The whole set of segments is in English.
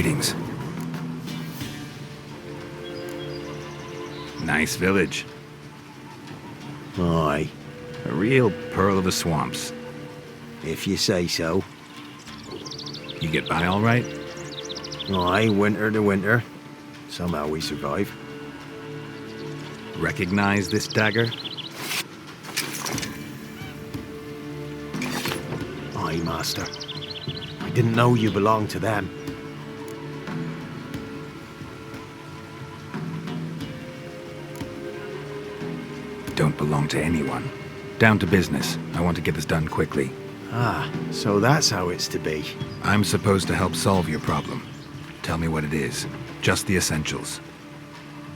Greetings. Nice village. Aye. A real pearl of the swamps. If you say so. You get by all right? Aye, winter to winter. Somehow we survive. Recognize this dagger? Aye, master. I didn't know you belonged to them. Don't belong to anyone. Down to business. I want to get this done quickly. Ah, so that's how it's to be. I'm supposed to help solve your problem. Tell me what it is. Just the essentials.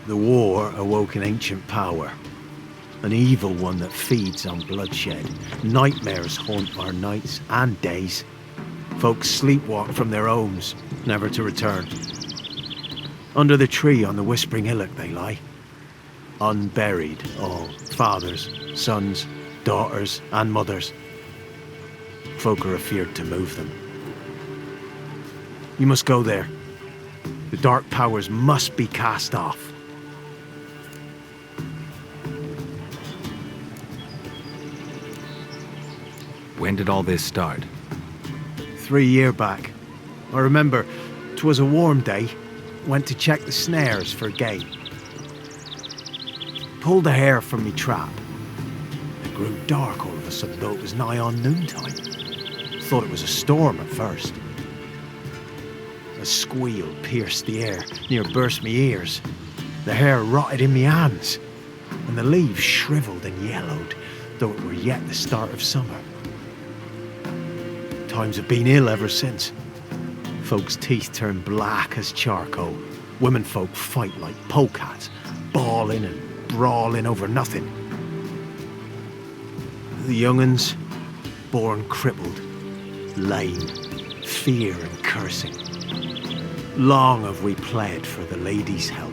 The war awoke an ancient power. An evil one that feeds on bloodshed. Nightmares haunt our nights and days. Folks sleepwalk from their homes, never to return. Under the tree on the Whispering Hillock they lie. Unburied, all. Fathers, sons, daughters, and mothers. Folk are afeard to move them. You must go there. The dark powers must be cast off. When did all this start? 3 years back. I remember 'twas a warm day. Went to check the snares for game. Pulled the hair from me trap. It grew dark all of a sudden, though it was nigh on noontime. Thought it was a storm at first. A squeal pierced the air, near burst me ears. The hair rotted in me hands, and the leaves shriveled and yellowed, though it were yet the start of summer. Times have been ill ever since. Folks' teeth turn black as charcoal. Womenfolk fight like polecats, bawling and brawling over nothing. The young'uns, born crippled, lame, fear and cursing. Long have we pled for the lady's help.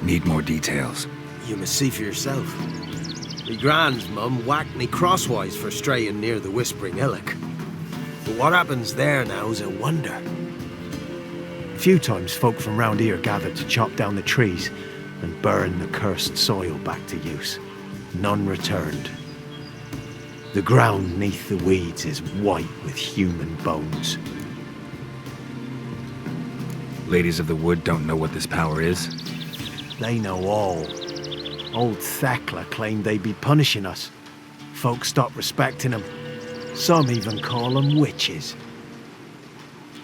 Need more details. You must see for yourself. Me grand's mum whacked me crosswise for straying near the Whispering Hillock. But what happens there now's a wonder. A few times folk from round here gathered to chop down the trees and burn the cursed soil back to use. None returned. The ground neath the weeds is white with human bones. Ladies of the Wood don't know what this power is? They know all. Old Thekla claimed they'd be punishing us. Folk stopped respecting them. Some even call them witches.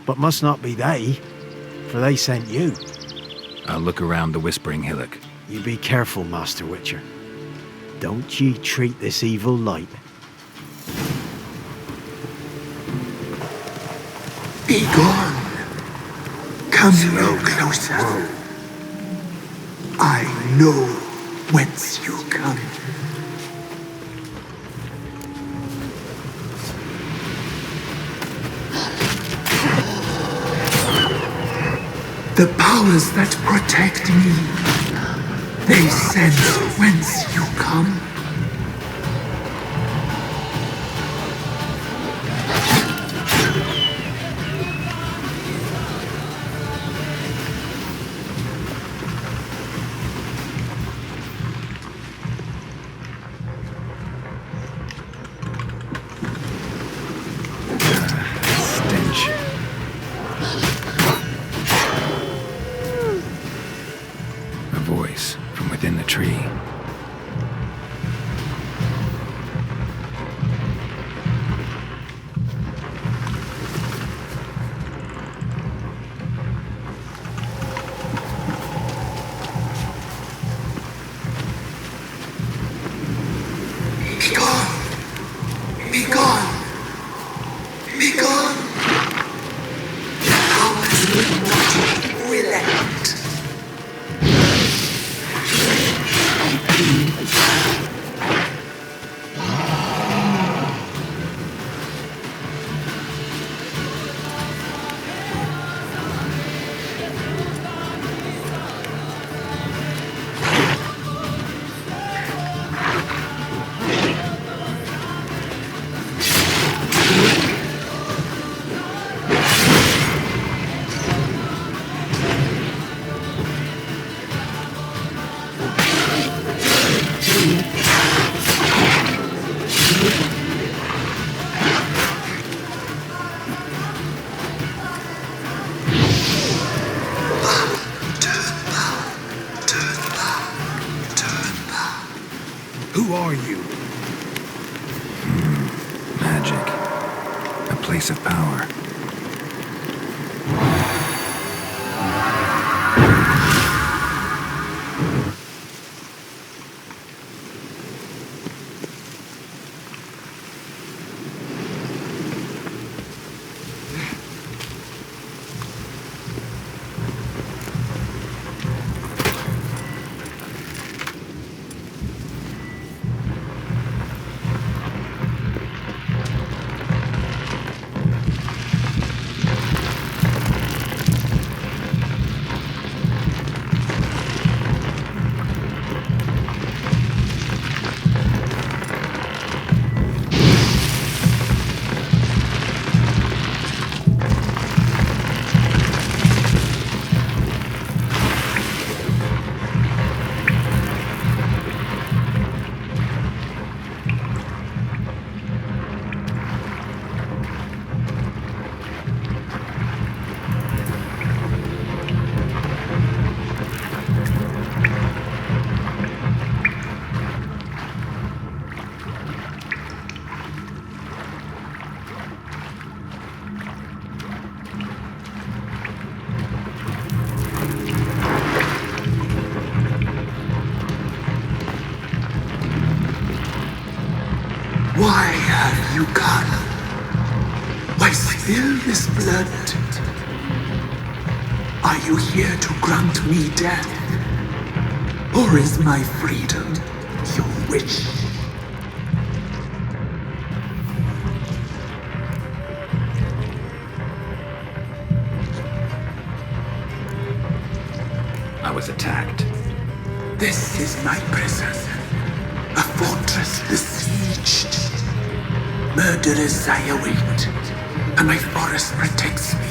But must not be they, for they sent you. I'll look around the Whispering Hillock. You be careful, Master Witcher. Don't ye treat this evil light. Be gone. Come no closer. I know whence you come. The powers that protect me, they sense whence you come. Voice from within the tree. Be gone! Be gone! Be gone! Powers will not relent. Who are you? Magic. A place of power. Why have you come? Why spill this blood? Are you here to grant me death? Or is my freedom your wish? I was attacked. This is my prison, a fortress besieged. Murderers I await, and my forest protects me.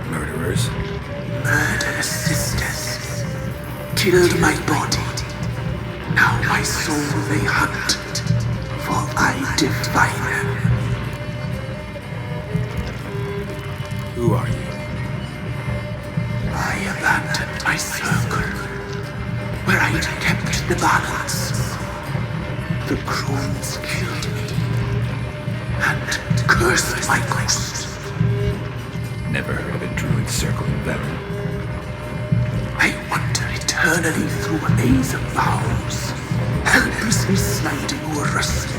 Murderers? Murderous sisters killed my body. Now my soul they hunt, for I defy them. Who are you? I abandoned my circle, where I'd kept the balance. The crones killed me, and cursed my ghost. Never heard of a druid circling veteran. I wander eternally through a maze of vows, helplessly sliding o'er rust.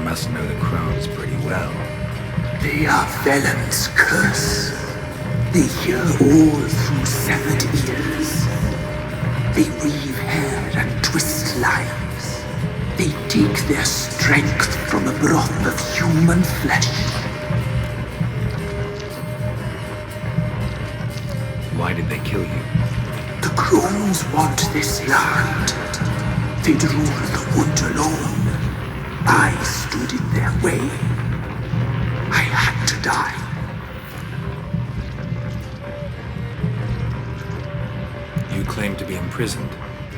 Must know the crones pretty well. They are Velen's curse. They hear all through severed ears. They weave hair and twist lives. They take their strength from a broth of human flesh. Why did they kill you? The crones want this land. They'd rule the wood alone. I stood in their way. I had to die. You claim to be imprisoned.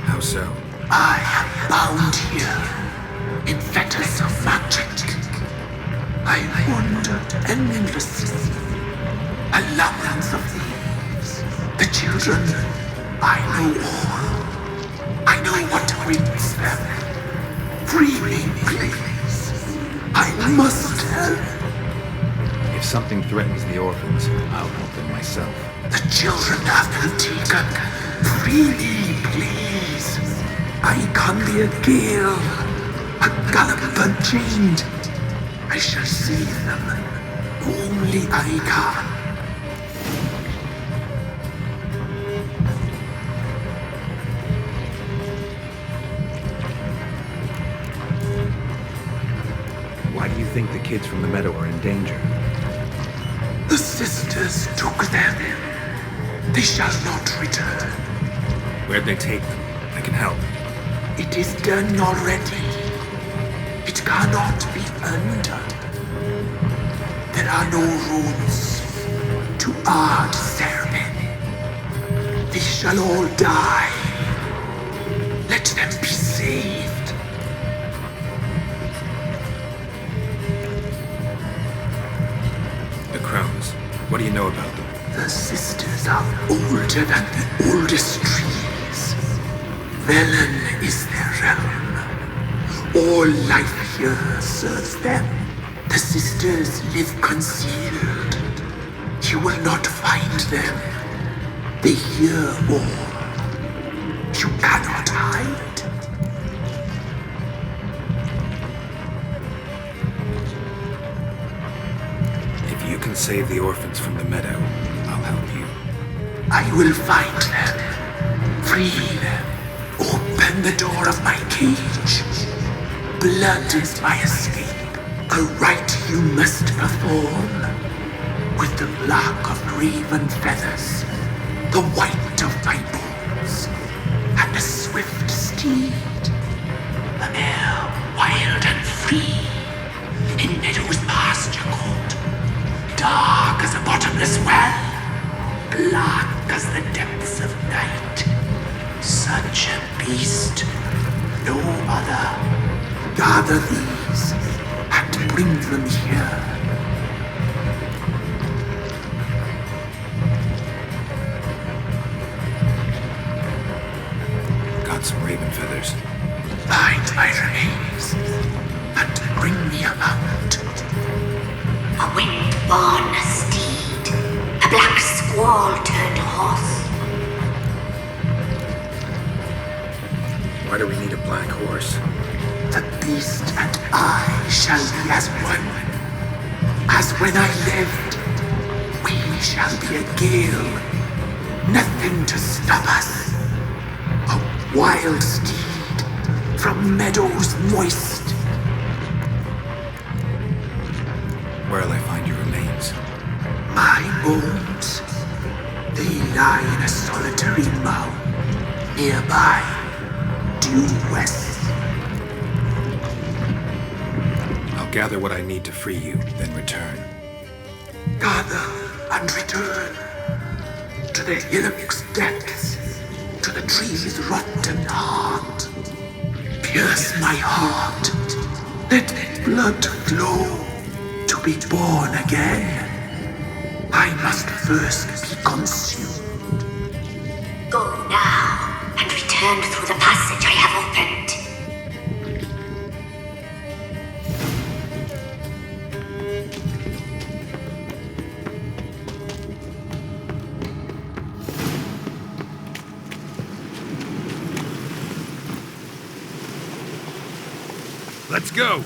How so? I am bound here in fetters of magic. I wandered endlessly, a labyrinth of thieves. The children, I know all. I know what awaits them. Free me, please. I must help. If something threatens the orphans, I'll help them myself. The children have been taken. Free me, please. I can be a gale, a gallop unchained. I shall save them. Only I can. Why do you think the kids from the meadow are in danger? The sisters took them. They shall not return. Where'd they take them? I can help. It is done already. It cannot be undone. There are no rules to our ceremony. They shall all die. Let them be saved. The crones. What do you know about them? The sisters are older than the oldest trees. Velen is their realm. All life here serves them. The sisters live concealed. You will not find them. They hear all. You cannot hide. If you can save the orphans from the meadow, I'll help you. I will find them. Free them. Open the door of my cage. Blood is my escape. A rite you must perform. With the black of raven feathers, the white of my bones, and a swift steed. A mare wild and free, in meadows pasture cold, dark as a bottomless well, black as the depths of night. Such a beast, no other. Gather these and bring them here. Got some raven feathers. Find my remains and bring me a mount. A wind-born steed, a black squall turned horse. Why do we need a black horse? The beast and I shall be as one. As when I lived, we shall be a gale. Nothing to stop us. A wild steed from meadows moist. Where'll I find your remains? My bones, they lie in a solitary mound nearby, due west. I'll gather what I need to free you, then return. Gather and return to the hillock's depths, to the tree's rotten heart. Pierce my heart, let blood flow to be born again. I must first be consumed. Go now and return through the passage I have opened. Let's go!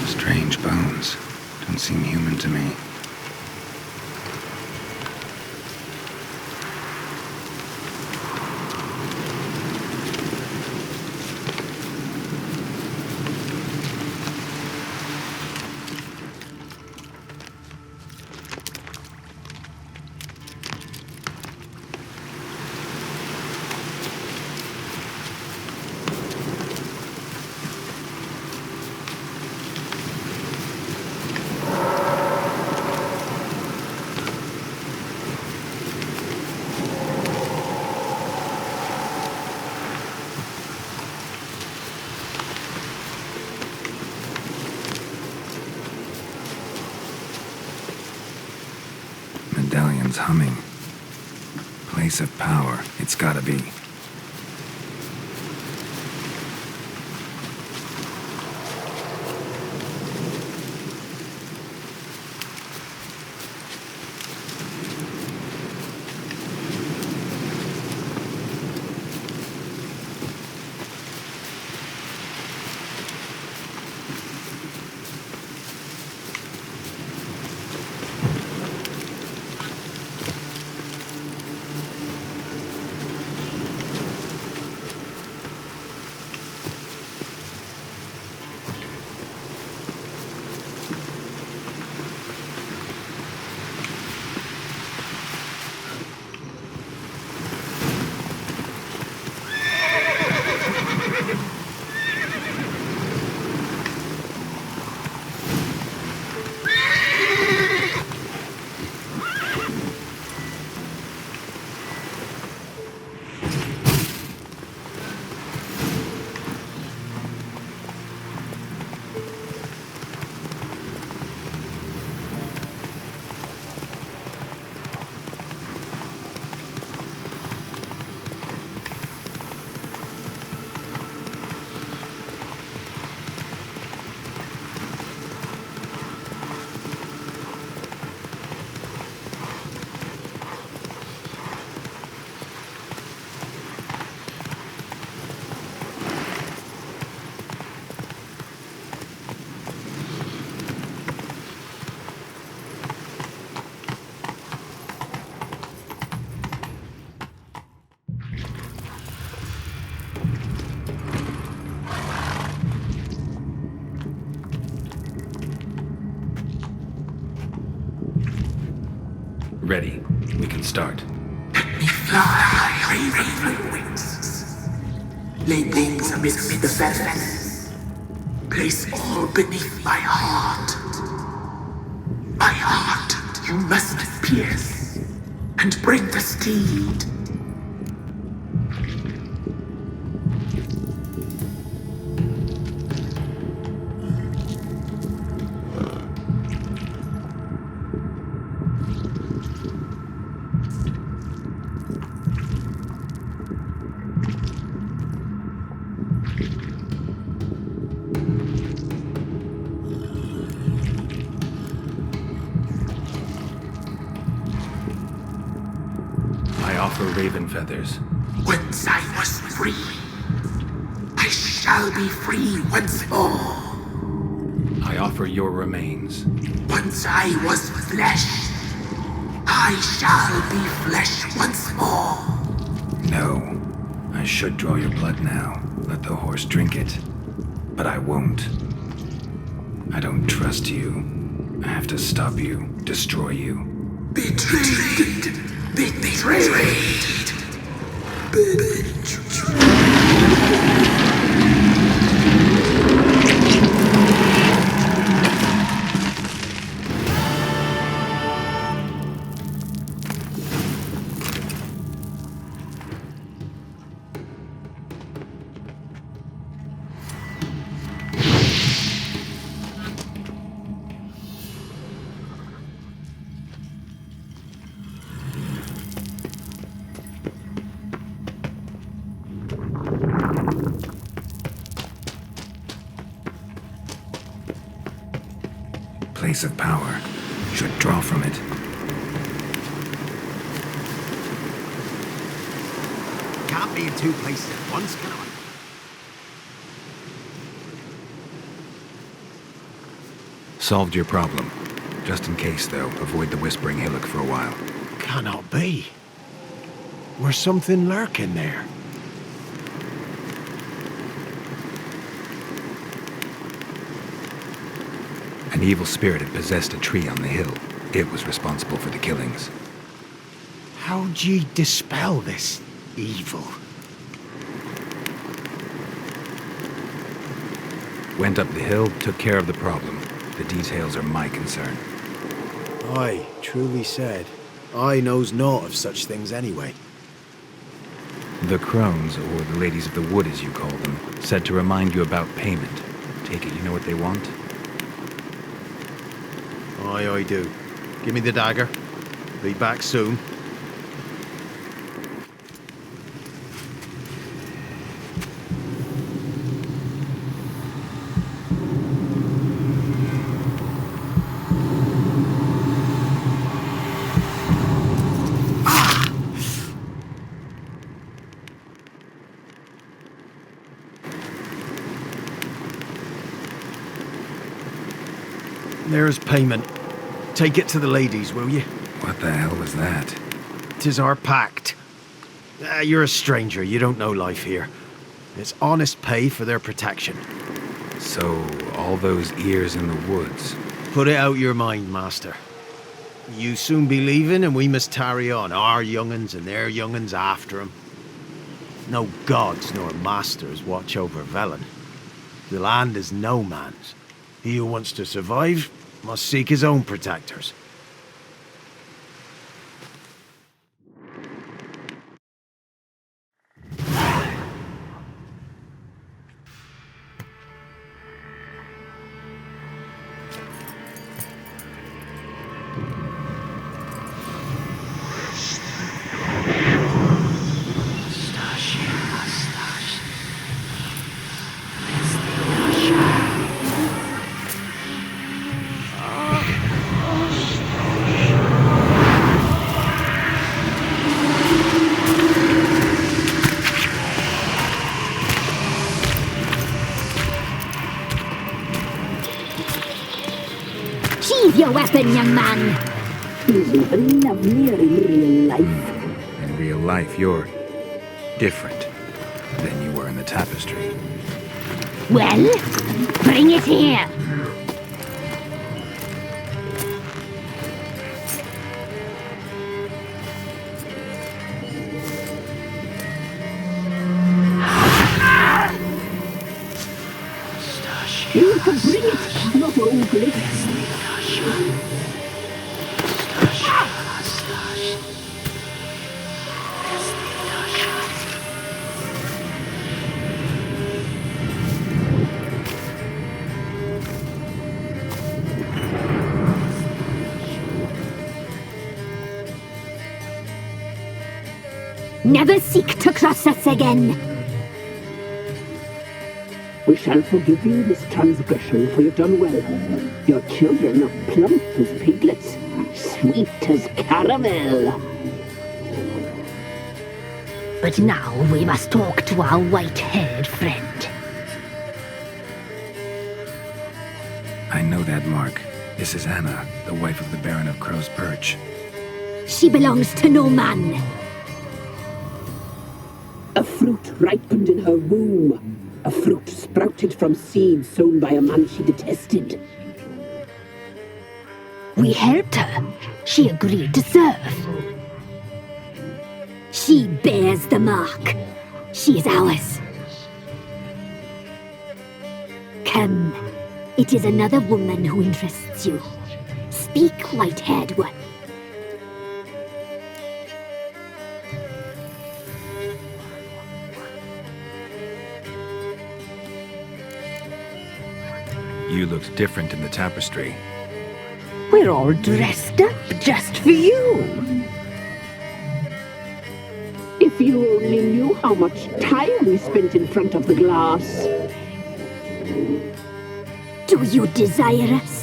Strange bones. Don't seem human to me. Someone's humming. Place of power. It's gotta be. Ready. We can start. Let me fly, raven wings. Lay wings amidst the feathers. Place all beneath my heart. My heart you must pierce, and bring the steed. For raven feathers. Once I was free, I shall be free once more. I offer your remains. Once I was flesh, I shall be flesh once more. No. I should draw your blood now. Let the horse drink it. But I won't. I don't trust you. I have to stop you, destroy you. Betrayed! Betrayed! Place of power. Should draw from it. Can't be in two places at once, can I? Solved your problem. Just in case, though, avoid the Whispering Hillock for a while. Cannot be. There's something lurking there. An evil spirit had possessed a tree on the hill. It was responsible for the killings. How'd ye dispel this evil? Went up the hill, took care of the problem. The details are my concern. Aye, truly said. I knows naught of such things anyway. The crones, or the ladies of the wood as you call them, said to remind you about payment. Take it you know what they want? Aye, I do. Give me the dagger, Be back soon. There's payment. Take it to the ladies, will you? What the hell was that? 'Tis our pact. You're a stranger, you don't know life here. It's honest pay for their protection. So, all those ears in the woods. Put it out your mind, master. You soon be leaving and we must tarry on, our young'uns and their young'uns after 'em. No gods nor masters watch over Velen. The land is no man's. He who wants to survive must seek his own protectors. Sheathe your weapon, young man. Isn't lovelier in real life? In real life, you're different than you were in the tapestry. Well, bring it here. You can bring it, not ugly. Never seek to cross us again. We shall forgive you this transgression, for you've done well. Your children are plump as piglets, sweet as caramel. But now we must talk to our white-haired friend. I know that mark. This is Anna, the wife of the Baron of Crow's Perch. She belongs to no man. A fruit ripened in her womb. A fruit sprouted from seeds sown by a man she detested. We helped her. She agreed to serve. She bears the mark. She is ours. Come. It is another woman who interests you. Speak, white-haired one. You looked different in the tapestry. We're all dressed up just for you. If you only knew how much time we spent in front of the glass. Do you desire us?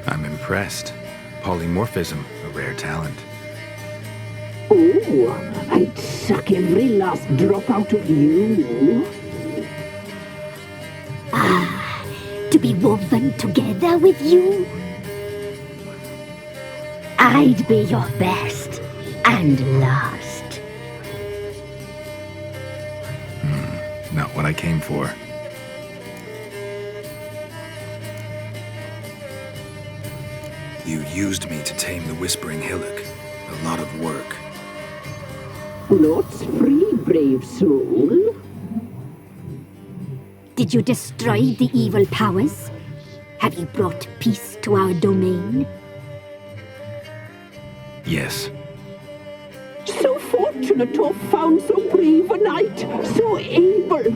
I'm impressed. Polymorphism, a rare talent. Oh, I'd suck every last drop out of you. To be woven together with you? I'd be your best and last. Not what I came for. You used me to tame the Whispering Hillock. A lot of work. Lots free, brave soul. Did you destroy the evil powers? Have you brought peace to our domain? Yes. So fortunate. not to have found so brave a knight, so able.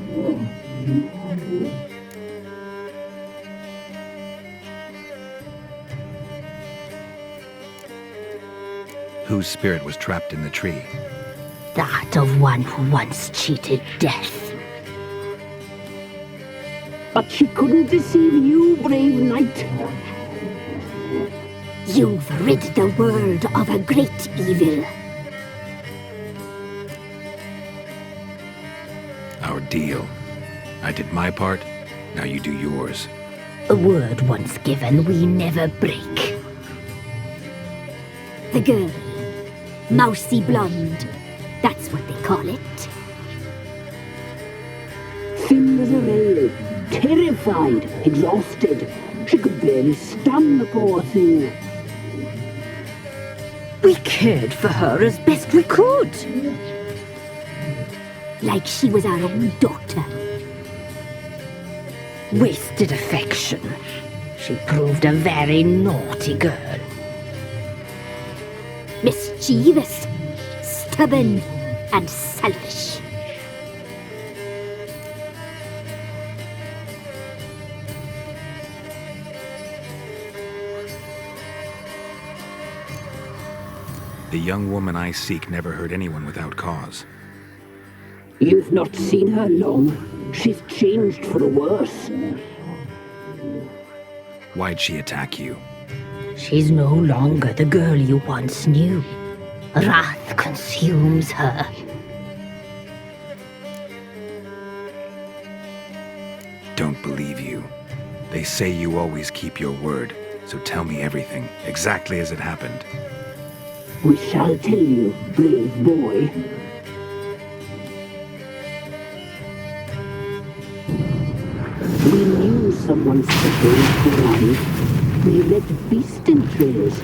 Whose spirit was trapped in the tree? That of one who once cheated death. But she couldn't deceive you, brave knight. You've rid the world of a great evil. Our deal. I did my part, now you do yours. A word once given, we never break. The girl. Mousy blonde. That's what they call it. Thin as a rail, terrified, exhausted. She could barely stand, the poor thing. We cared for her as best we could. Like she was our own daughter. Wasted affection. She proved a very naughty girl. Mischievous, stubborn, and selfish. The young woman I seek never hurt anyone without cause. You've not seen her long. She's changed for the worse. Why'd she attack you? She's no longer the girl you once knew. Wrath consumes her. Don't believe you. They say you always keep your word, so tell me everything, exactly as it happened. We shall tell you, brave boy. We knew someone supposed to arrive. We read beast entrails,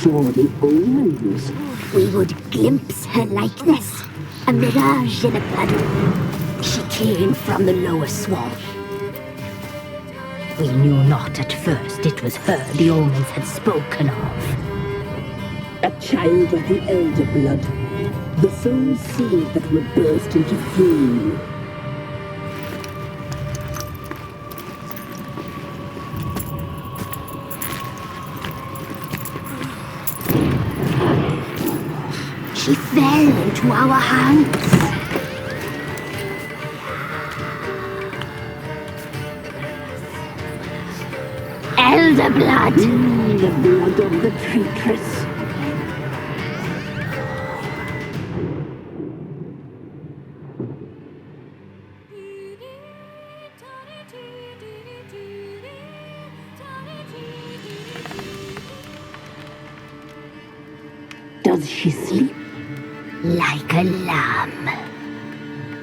saw the omens. We would glimpse her like this, a mirage in a puddle. She came from the lower swamp. We knew not at first it was her the omens had spoken of. A child of the elder blood, the soul seed that would burst into flame. She fell into our hands. Elder blood. The blood of the traitress. Does she sleep? Like a lamb.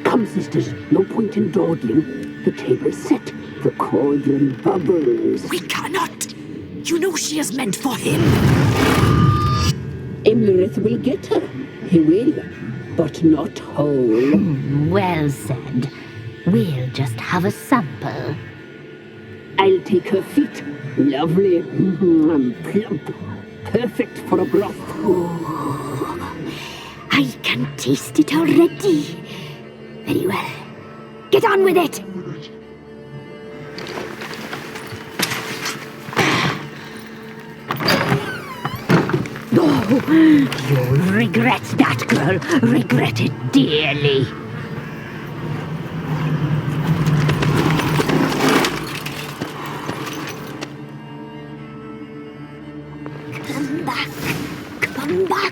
Come, sisters, no point in dawdling. The table's set, the cauldron bubbles. We cannot! You know she is meant for him! Imlerith will get her. He will, but not whole. Well said. We'll just have a sample. I'll take her feet. Lovely. Plump. Perfect for a broth. I can taste it already. Very well. Get on with it. You'll regret that, girl. Regret it dearly. Come back. Come back.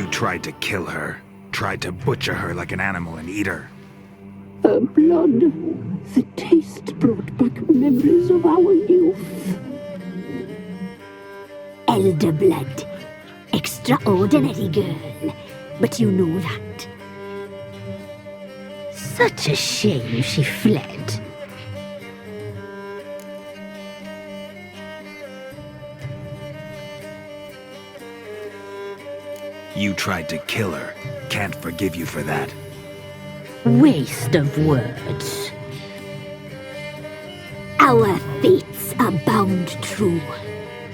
tried to kill her. Tried to butcher her like an animal and eat her. Her blood. The taste brought back memories of our youth. Elder blood. Extraordinary girl. But you know that. Such a shame she fled. You tried to kill her. Can't forgive you for that. Waste of words. Our fates are bound true.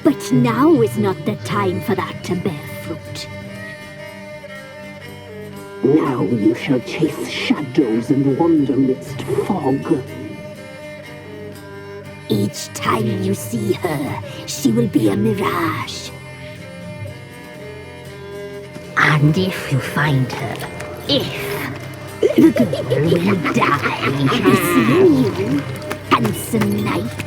But now is not the time for that to bear fruit. Now you shall chase shadows and wander midst fog. Each time you see her, she will be a mirage. And if you find her, the girl will die. Seeing you, handsome knight.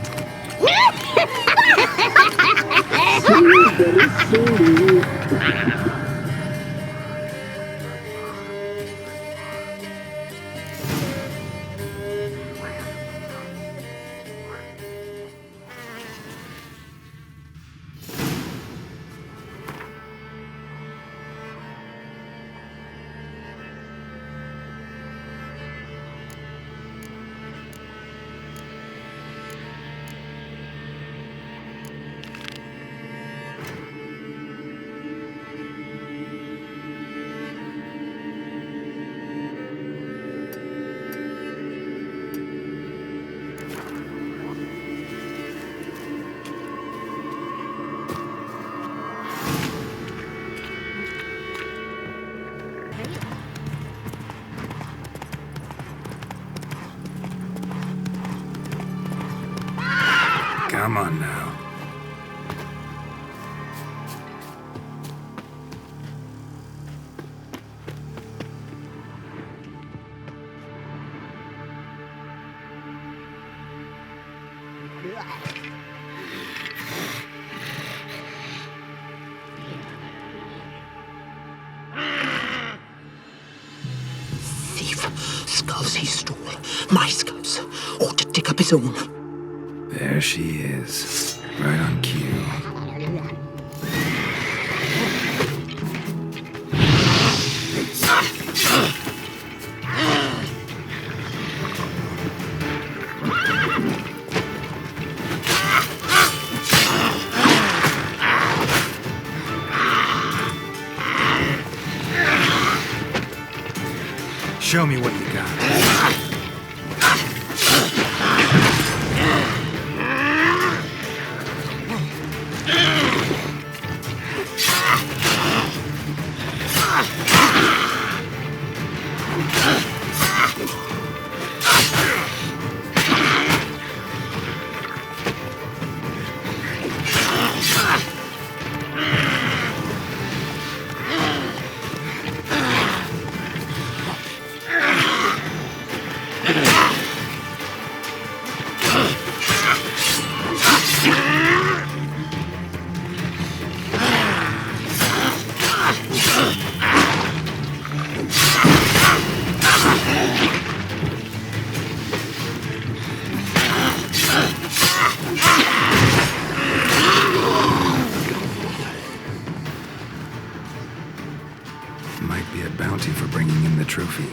Come on now. Thief. Skulls he stole. My skulls. Ought to dig up his own. There she is. Right on cue. Show me what you got. Might be a bounty for bringing in the trophy.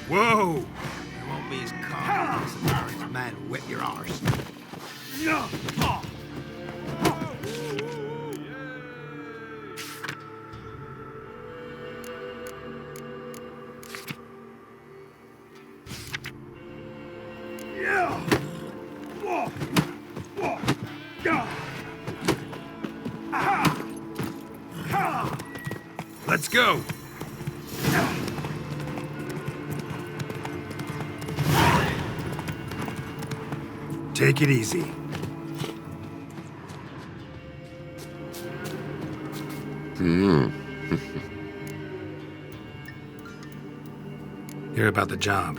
Whoa! You won't be as calm as the orange man who wet your arse. Let's go. Take it easy. Hear about the job.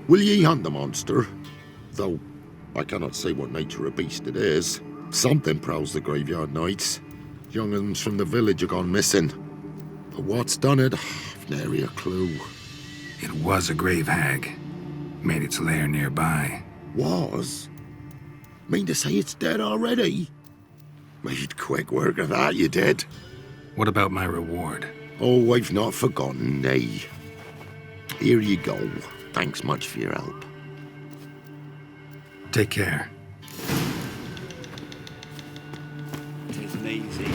Will ye hunt the monster? Though, I cannot say what nature of beast it is. Something prowls the graveyard nights. Young uns from the village are gone missing. But what's done it? I've nary a clue. It was a grave hag. Made its lair nearby. Was? Mean to say it's dead already? Made quick work of that, you did. What about my reward? Oh, I've not forgotten, nay. Here you go. Thanks much for your help. Take care. It isn't easy.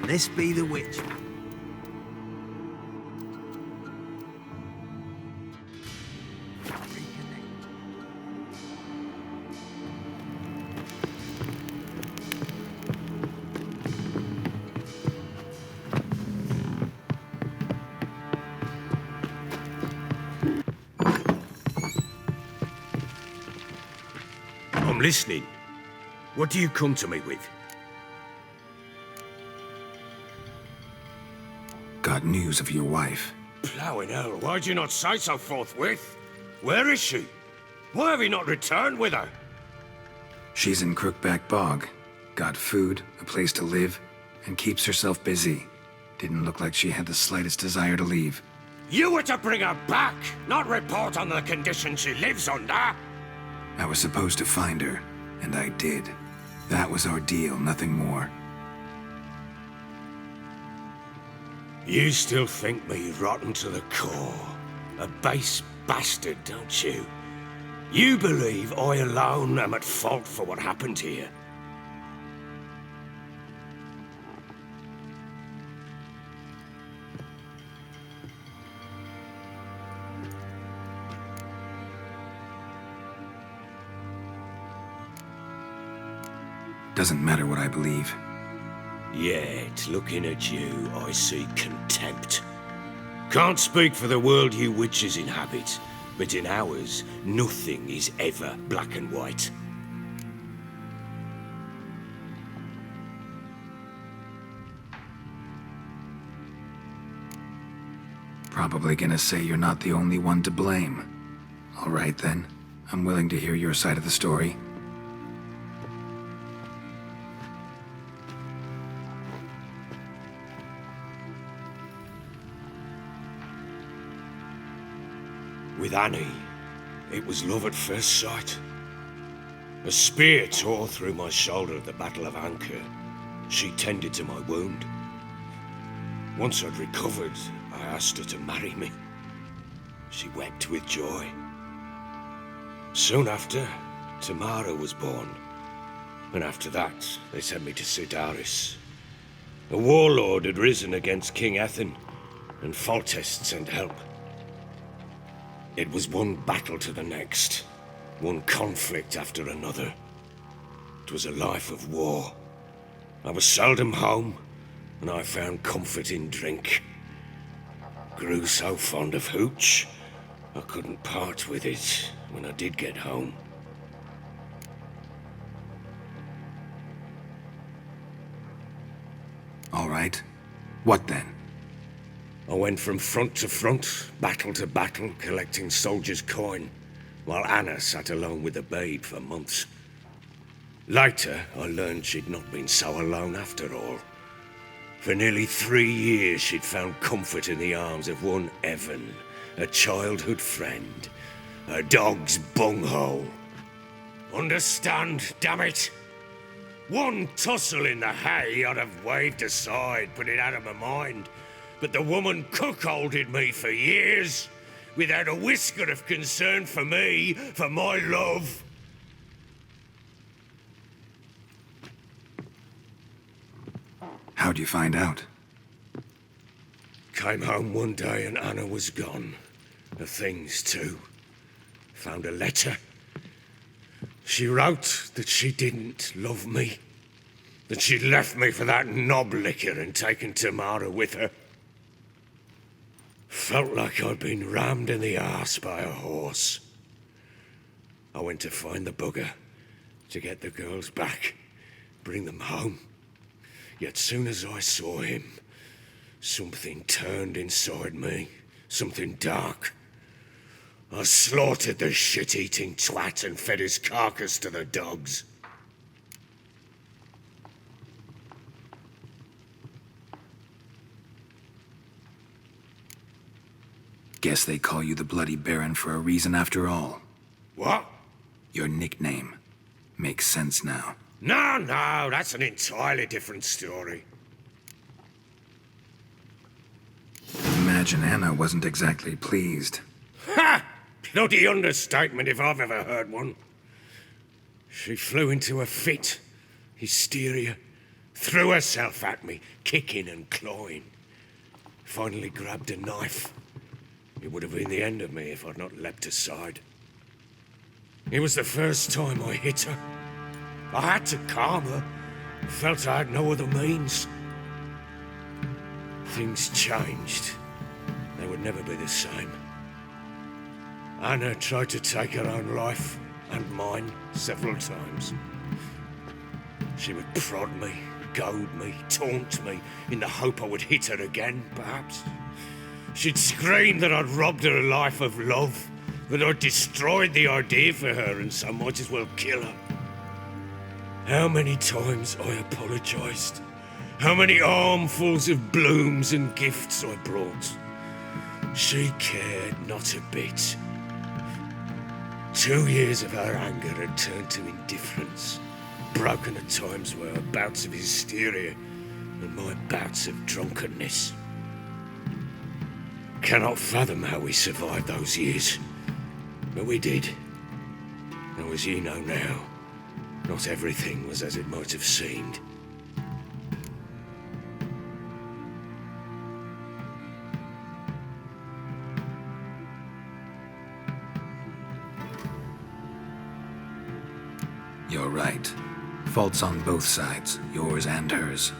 This be the witch. I'm listening. What do you come to me with? Got news of your wife. Plowing hell, why'd you not say so forthwith? Where is she? Why have you not returned with her? She's in Crookback Bog. Got food, a place to live, and keeps herself busy. Didn't look like she had the slightest desire to leave. You were to bring her back, not report on the conditions she lives under. I was supposed to find her, and I did. That was our deal, nothing more. You still think me rotten to the core. A base bastard, don't you? You believe I alone am at fault for what happened here. Doesn't matter what I believe. Yet, looking at you, I see contempt. Can't speak for the world you witches inhabit, but in ours, nothing is ever black and white. Probably gonna say you're not the only one to blame. All right then, I'm willing to hear your side of the story. With Annie, it was love at first sight. A spear tore through my shoulder at the Battle of Anchor. She tended to my wound. Once I'd recovered, I asked her to marry me. She wept with joy. Soon after, Tamara was born. And after that, they sent me to Sidaris. A warlord had risen against King Ethan, and Foltest sent help. It was one battle to the next, one conflict after another. It was a life of war. I was seldom home, and I found comfort in drink. Grew so fond of hooch, I couldn't part with it when I did get home. All right. What then? I went from front to front, battle to battle, collecting soldiers' coin, while Anna sat alone with the babe for months. Later, I learned she'd not been so alone after all. For nearly 3 years, she'd found comfort in the arms of one Evan, a childhood friend, a dog's bunghole. Understand, damn it? One tussle in the hay I'd have waved aside, put it out of my mind. But the woman cuckolded me for years, without a whisker of concern for me, for my love. How'd you find out? Came home one day and Anna was gone. The things too. Found a letter. She wrote that she didn't love me. That she'd left me for that knob licker and taken Tamara with her. Felt like I'd been rammed in the arse by a horse. I went to find the bugger, to get the girls back, bring them home. Yet soon as I saw him, something turned inside me, something dark. I slaughtered the shit-eating twat and fed his carcass to the dogs. Guess they call you the Bloody Baron for a reason after all. What? Your nickname. Makes sense now. No, that's an entirely different story. Imagine Anna wasn't exactly pleased. Ha! Bloody understatement if I've ever heard one. She flew into a fit, hysteria, threw herself at me, kicking and clawing. Finally grabbed a knife. It would have been the end of me if I'd not leapt aside. It was the first time I hit her. I had to calm her. Felt I had no other means. Things changed. They would never be the same. Anna tried to take her own life, and mine, several times. She would prod me, goad me, taunt me, in the hope I would hit her again, perhaps. She'd scream that I'd robbed her life of love, that I'd destroyed the idea for her, and so might as well kill her. How many times I apologized. How many armfuls of blooms and gifts I brought. She cared not a bit. 2 years of her anger had turned to indifference, broken at times by her bouts of hysteria and my bouts of drunkenness. Cannot fathom how we survived those years, but we did. Though as you know now, not everything was as it might have seemed. You're right. Faults on both sides, yours and hers.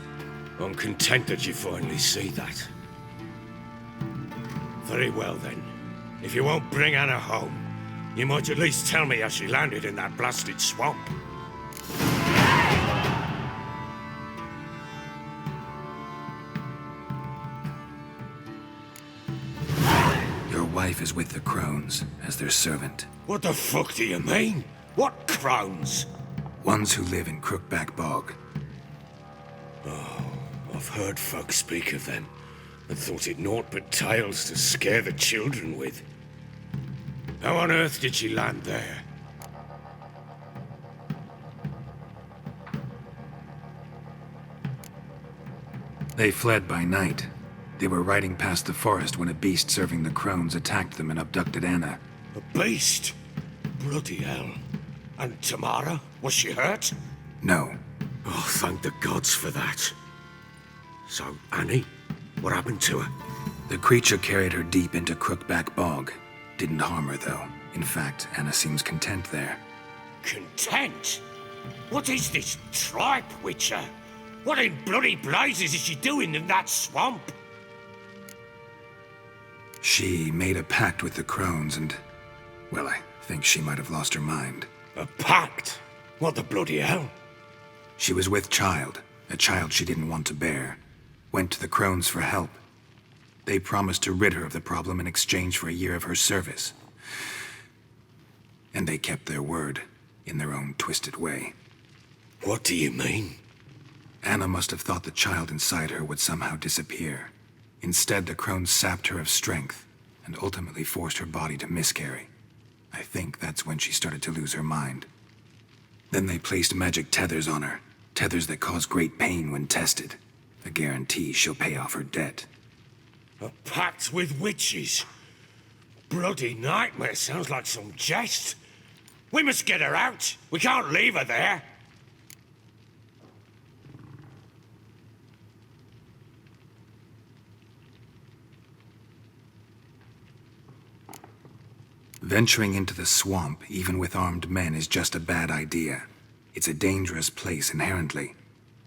I'm content that you finally see that. Very well then. If you won't bring Anna home, you might at least tell me how she landed in that blasted swamp. Your wife is with the Crones, as their servant. What the fuck do you mean? What Crones? Ones who live in Crookback Bog. Oh, I've heard folk speak of them, and thought it naught but tales to scare the children with. How on earth did she land there? They fled by night. They were riding past the forest when a beast serving the Crones attacked them and abducted Anna. A beast? Bloody hell. And Tamara? Was she hurt? No. Oh, thank the gods for that. So, Annie? What happened to her? The creature carried her deep into Crookback Bog. Didn't harm her, though. In fact, Anna seems content there. Content? What is this tripe, Witcher? What in bloody blazes is she doing in that swamp? She made a pact with the Crones and... well, I think she might have lost her mind. A pact? What the bloody hell? She was with child, a child she didn't want to bear. Went to the Crones for help. They promised to rid her of the problem in exchange for a year of her service. And they kept their word, in their own twisted way. What do you mean? Anna must have thought the child inside her would somehow disappear. Instead, the crones sapped her of strength and ultimately forced her body to miscarry. I think that's when she started to lose her mind. Then they placed magic tethers on her, tethers that cause great pain when tested. A guarantee she'll pay off her debt. A pact with witches? Bloody nightmare, sounds like some jest. We must get her out. We can't leave her there. Venturing into the swamp, even with armed men, is just a bad idea. It's a dangerous place inherently,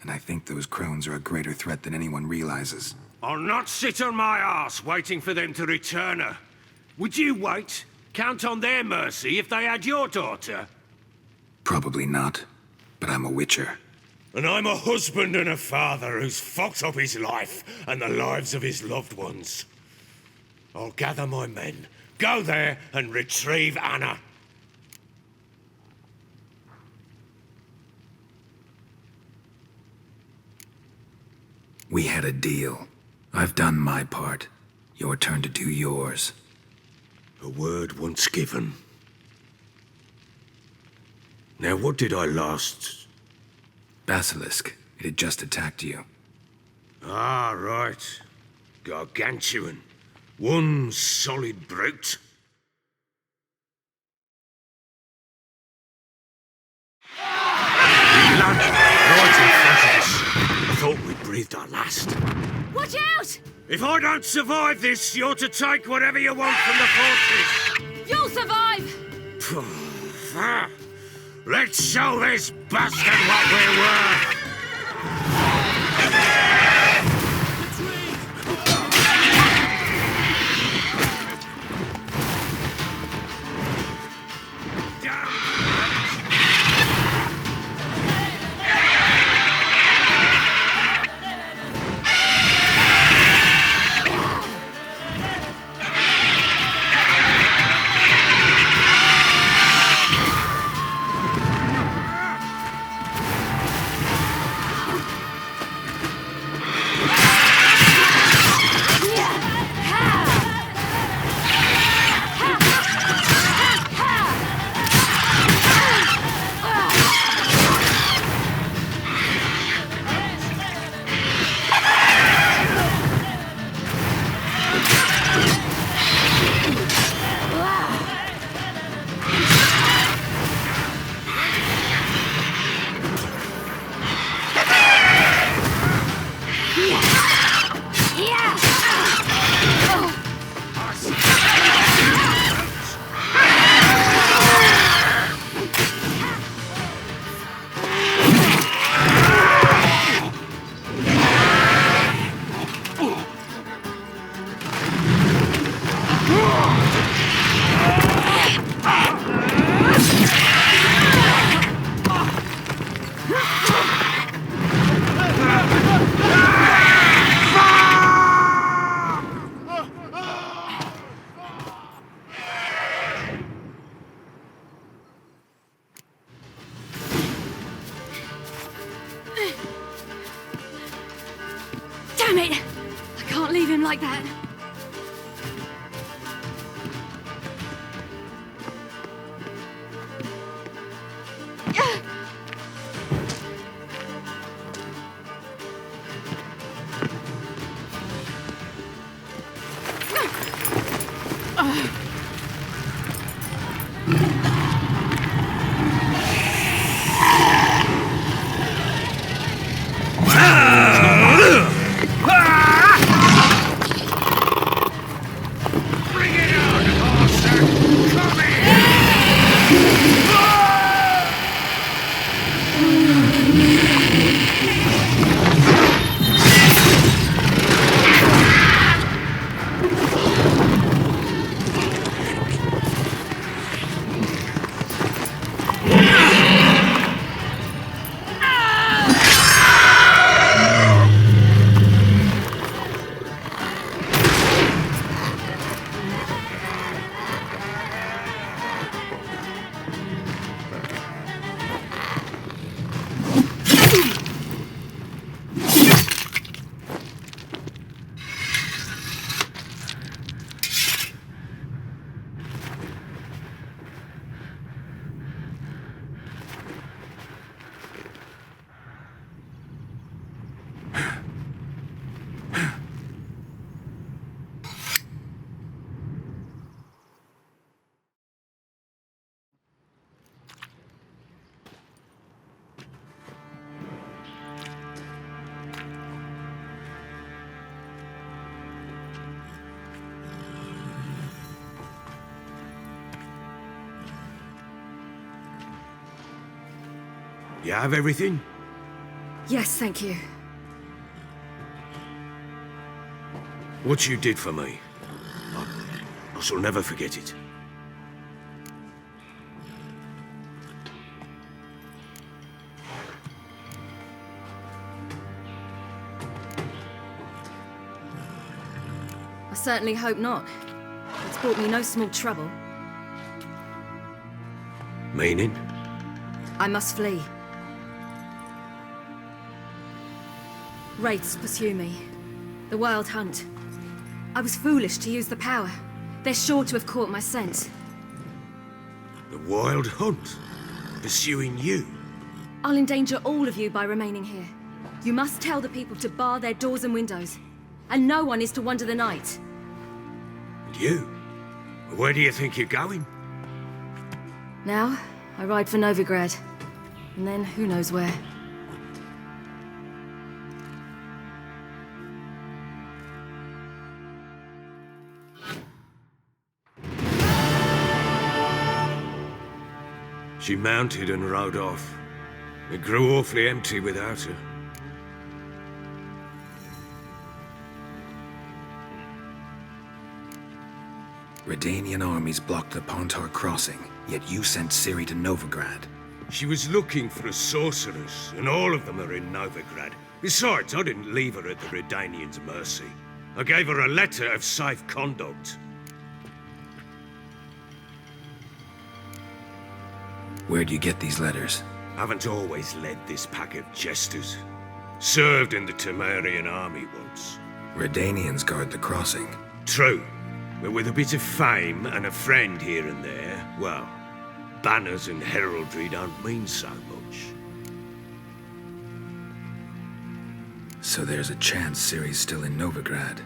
and I think those crones are a greater threat than anyone realizes. I'll not sit on my arse waiting for them to return her. Would you wait? Count on their mercy if they had your daughter? Probably not, but I'm a witcher. And I'm a husband and a father who's fucked up his life and the lives of his loved ones. I'll gather my men, go there and retrieve Anna. We had a deal. I've done my part. Your turn to do yours. A word once given. Now what did I last... Basilisk. It had just attacked you. Ah, right. Gargantuan. One solid brute. Land right in front of us. I thought we'd breathed our last. Watch out! If I don't survive this, you're to take whatever you want from the fortress. You'll survive! Let's show this bastard what we're worth. Damn it! I can't leave him like that. You have everything? Yes, thank you. What you did for me, I shall never forget it. I certainly hope not. It's brought me no small trouble. Meaning? I must flee. Wraiths pursue me. The Wild Hunt. I was foolish to use the power. They're sure to have caught my scent. The Wild Hunt? Pursuing you? I'll endanger all of you by remaining here. You must tell the people to bar their doors and windows. And no one is to wander the night. And you? Where do you think you're going? Now, I ride for Novigrad. And then who knows where. She mounted and rode off. It grew awfully empty without her. Redanian armies blocked the Pontar crossing, yet you sent Ciri to Novigrad. She was looking for a sorceress, and all of them are in Novigrad. Besides, I didn't leave her at the Redanians' mercy. I gave her a letter of safe conduct. Where'd you get these letters? Haven't always led this pack of jesters. Served in the Temerian army once. Redanians guard the crossing. True, but with a bit of fame and a friend here and there, well, banners and heraldry don't mean so much. So there's a chance Ciri's still in Novigrad.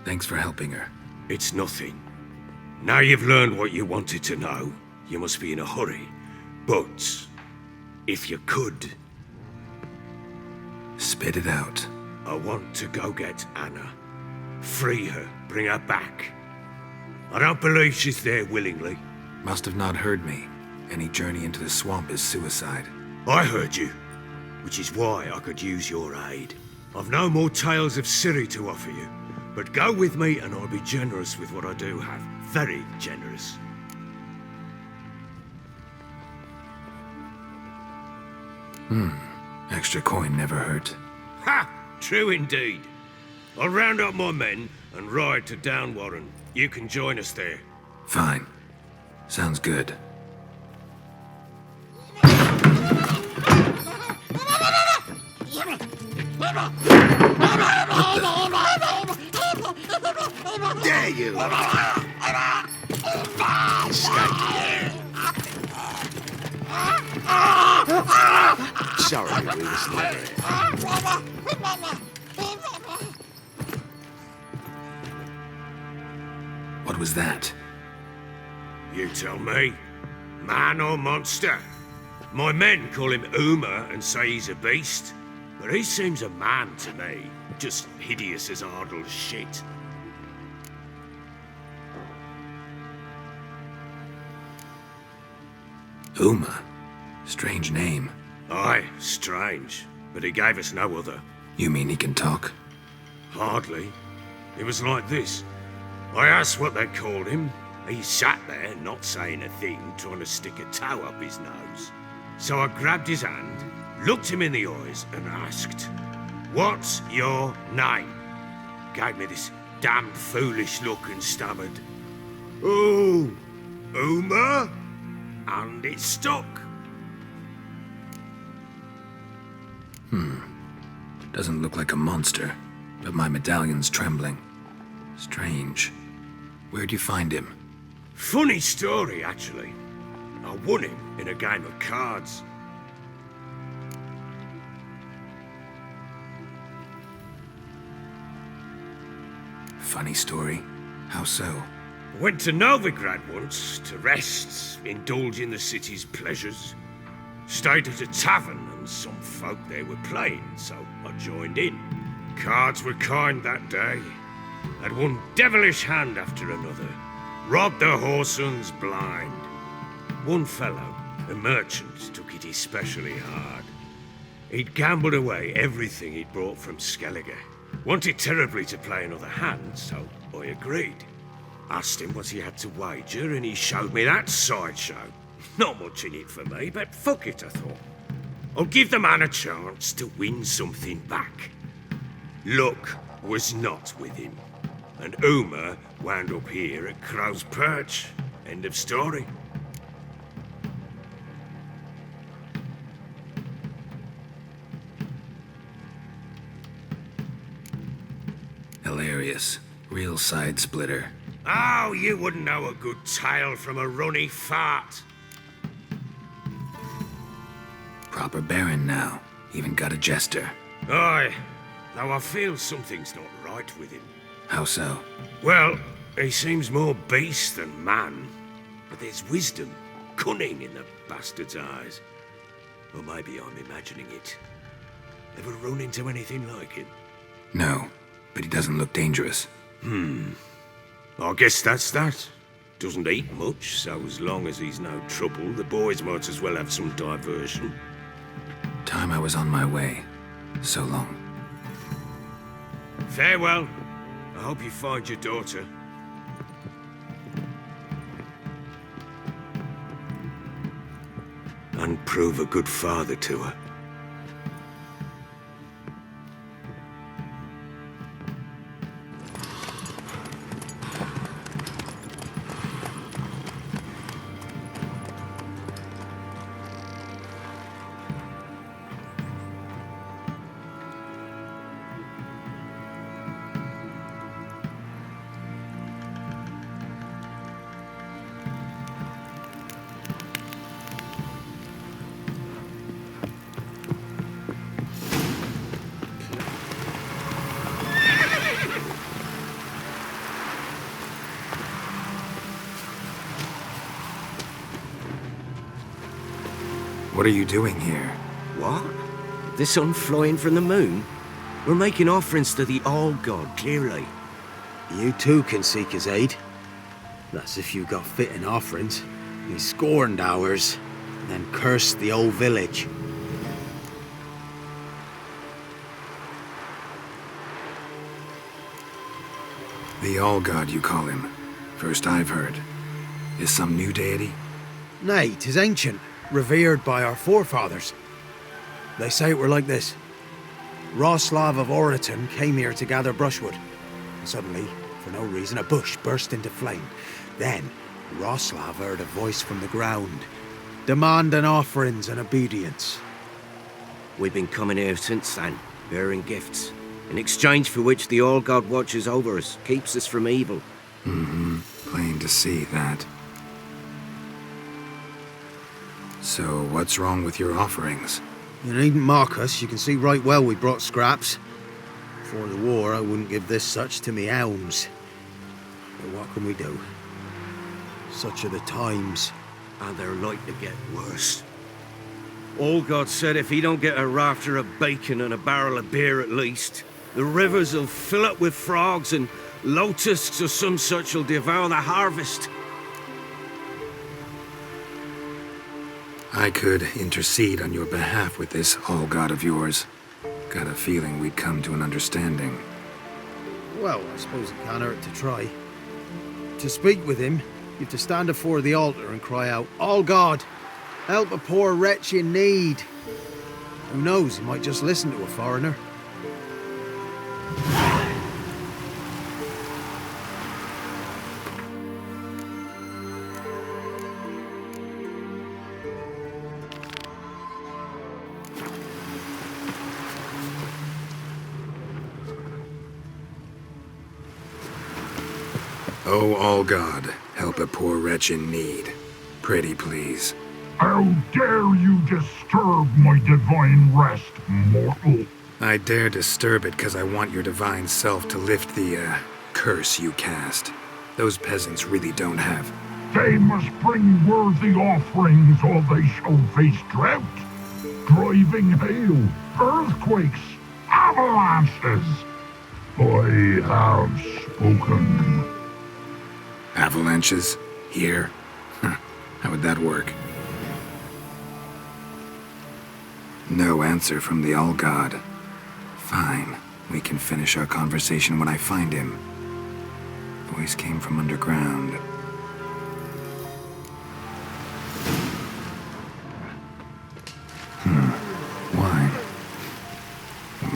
Thanks for helping her. It's nothing. Now you've learned what you wanted to know, you must be in a hurry. But, if you could... Spit it out. I want to go get Anna. Free her, bring her back. I don't believe she's there willingly. Must have not heard me. Any journey into the swamp is suicide. I heard you, which is why I could use your aid. I've no more tales of Ciri to offer you, but go with me and I'll be generous with what I do have. Very generous. Extra coin never hurt. Ha! True indeed. I'll round up my men and ride to Downwarren. You can join us there. Fine. Sounds good. There you are! Sorry, we was never here. What was that? You tell me. Man or monster? My men call him Uma and say he's a beast, but he seems a man to me. Just hideous as Ardle's shit. Uma. Strange name. Aye, strange. But he gave us no other. You mean he can talk? Hardly. It was like this. I asked what they called him. He sat there, not saying a thing, trying to stick a toe up his nose. So I grabbed his hand, looked him in the eyes, and asked, "What's your name?" Gave me this damned foolish look and stammered, "Oh, Uma?" And it stuck. Doesn't look like a monster, but my medallion's trembling. Strange. Where'd you find him? Funny story, actually. I won him in a game of cards. Funny story. How so? Went to Novigrad once to rest, indulge in the city's pleasures. Stayed at a tavern and some folk there were playing, so I joined in. Cards were kind that day. Had one devilish hand after another. Robbed the whoresun's blind. One fellow, The merchants took it especially hard. He'd gambled away everything he'd brought from Skellige. Wanted terribly to play another hand, so I agreed. Asked him what he had to wager, and he showed me that sideshow. Not much in it for me, but fuck it, I thought. I'll give the man a chance to win something back. Luck was not with him, and Uma wound up here at Crow's Perch. End of story. Hilarious. Real side splitter. Oh, you wouldn't know a good tale from a runny fart. Proper baron now. Even got a jester. Aye, though I feel something's not right with him. How so? Well, he seems more beast than man. But there's wisdom, cunning in the bastard's eyes. Or maybe I'm imagining it. Ever run into anything like him? No, but he doesn't look dangerous. I guess that's that. Doesn't eat much, so as long as he's no trouble, the boys might as well have some diversion. Time I was on my way. So long. Farewell. I hope you find your daughter. And prove a good father to her. What are you doing here? What? The sun flying from the moon? We're making offerings to the All-God, clearly. You too can seek his aid. That's if you got fitting offerings. He scorned ours, and then cursed the old village. The All-God, you call him. First I've heard. Is some new deity? Nay, 'tis ancient, revered by our forefathers. They say it were like this. Roslav of Oriton came here to gather brushwood. And suddenly, for no reason, a bush burst into flame. Then, Roslav heard a voice from the ground, demanding offerings and obedience. We've been coming here since then, bearing gifts, in exchange for which the All-God watches over us, keeps us from evil. Plain to see that. So, what's wrong with your offerings? You needn't mock us. You can see right well we brought scraps. Before the war, I wouldn't give this such to me hounds. But what can we do? Such are the times. And they're like to get worse. All-God said if he don't get a rafter of bacon and a barrel of beer at least, the rivers will fill up with frogs and locusts or some such will devour the harvest. I could intercede on your behalf with this All-God of yours. Got a feeling we'd come to an understanding. Well, I suppose it can't hurt to try. To speak with him, you have to stand before the altar and cry out, All-God, help a poor wretch in need. Who knows, he might just listen to a foreigner. Oh, All-God, help a poor wretch in need. Pretty please. How dare you disturb my divine rest, mortal? I dare disturb it because I want your divine self to lift the, curse you cast. Those peasants really don't have. They must bring worthy offerings or they shall face drought, driving hail, earthquakes, avalanches. I have spoken. Avalanches? Here? How would that work? No answer from the All-God. Fine. We can finish our conversation when I find him. Voice came from underground. Wine.